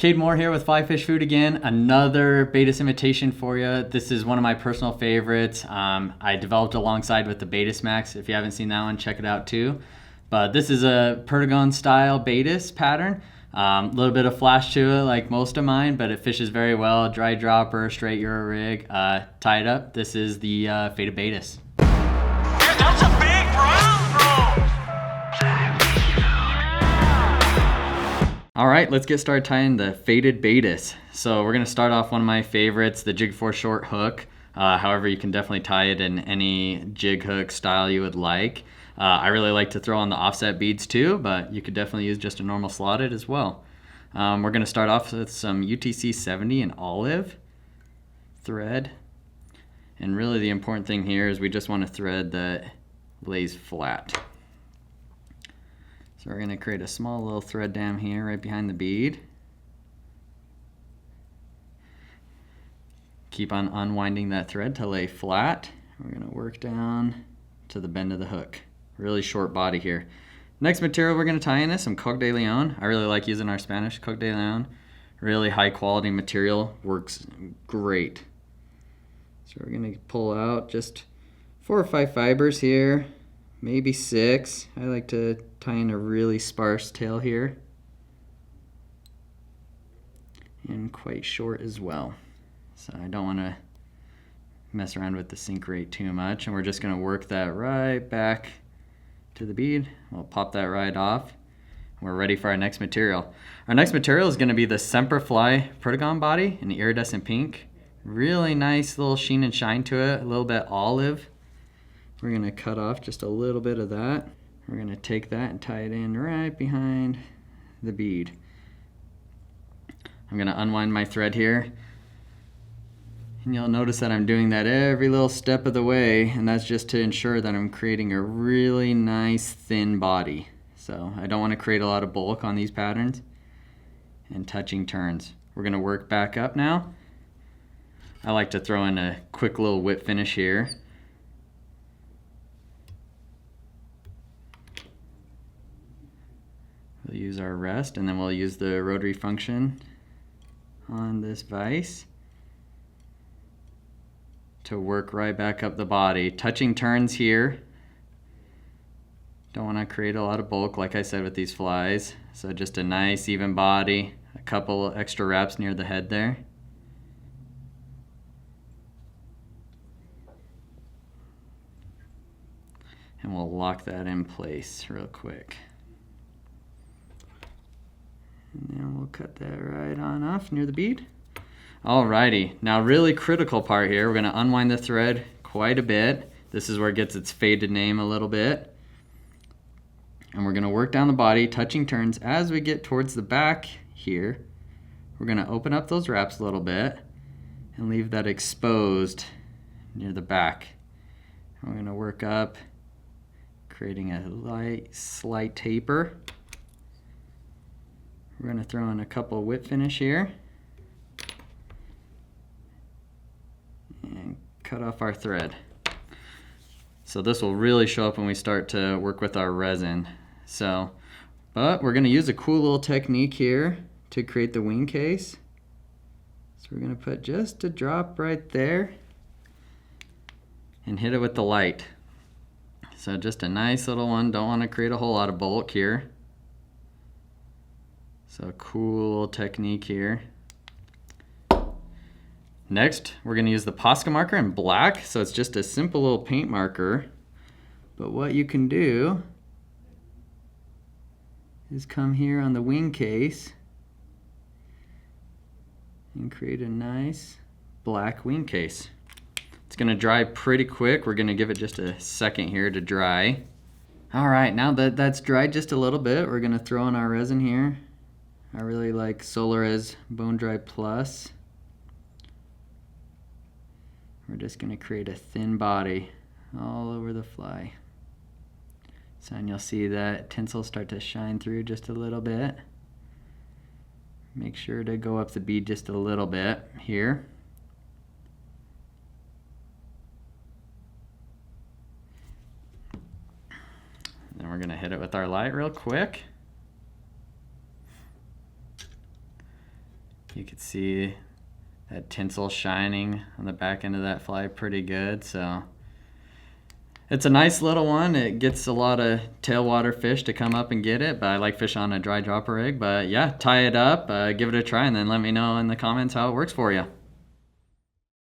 Cade Moore here with Fly Fish Food again. Another Baetis imitation for you. This is one of my personal favorites. I developed alongside with the Baetis Max. If you haven't seen that one, check it out too. But this is a Perdigon style Baetis pattern. A little bit of flash to it like most of mine, but it fishes very well. Dry dropper, straight Euro rig, tied up. This is the Faded Baetis. That's a big brown bro! All right, let's get started tying the Faded Baetis. So we're gonna start off one of my favorites, the Jig 4 short hook. However, you can definitely tie it in any jig hook style you would like. I really like to throw on the offset beads too, but you could definitely use just a normal slotted as well. We're gonna start off with some UTC 70 in olive thread. And really the important thing here is we just want a thread that lays flat. So we're going to create a small little thread dam here right behind the bead. Keep on unwinding that thread to lay flat. We're going to work down to the bend of the hook. Really short body here. Next material we're going to tie in is some Coque de Leon. I really like using our Spanish Coque de Leon. Really high quality material, works great. So we're going to pull out just 4 or 5 fibers here, maybe 6. I like to tie in a really sparse tail here. And quite short as well. So I don't want to mess around with the sink rate too much. And we're just going to work that right back to the bead. We'll pop that right off. We're ready for our next material. Our next material is going to be the Semperfly Perdigon body in the iridescent pink. Really nice little sheen and shine to it, a little bit olive. We're going to cut off just a little bit of that. We're going to take that and tie it in right behind the bead. I'm going to unwind my thread here. And you'll notice that I'm doing that every little step of the way, and that's just to ensure that I'm creating a really nice thin body. So I don't want to create a lot of bulk on these patterns. And touching turns. We're going to work back up now. I like to throw in a quick little whip finish here. We'll use our rest, and then we'll use the rotary function on this vise to work right back up the body. Touching turns here. Don't want to create a lot of bulk, like I said, with these flies. So just a nice even body, a couple extra wraps near the head there. And we'll lock that in place real quick. And then we'll cut that right on off near the bead. Alrighty, now really critical part here, we're gonna unwind the thread quite a bit. This is where it gets its faded name a little bit. And we're gonna work down the body, touching turns. As we get towards the back here, we're gonna open up those wraps a little bit and leave that exposed near the back. And we're gonna work up, creating a slight taper. We're going to throw in a couple whip finish here and cut off our thread. So this will really show up when we start to work with our resin. But we're going to use a cool little technique here to create the wing case. So we're going to put just a drop right there and hit it with the light. So just a nice little one, don't want to create a whole lot of bulk here. So a cool technique here. Next, we're going to use the Posca marker in black. So it's just a simple little paint marker. But what you can do is come here on the wing case and create a nice black wing case. It's going to dry pretty quick. We're going to give it just a second here to dry. All right, now that that's dried just a little bit, we're going to throw in our resin here. I really like Solarez Bone Dry Plus. We're just going to create a thin body all over the fly. So and you'll see that tinsel start to shine through just a little bit. Make sure to go up the bead just a little bit here. Then we're going to hit it with our light real quick. You can see that tinsel shining on the back end of that fly pretty good. So it's a nice little one. It gets a lot of tailwater fish to come up and get it, but I like fish on a dry dropper rig. But yeah, tie it up, give it a try, and then let me know in the comments how it works for you.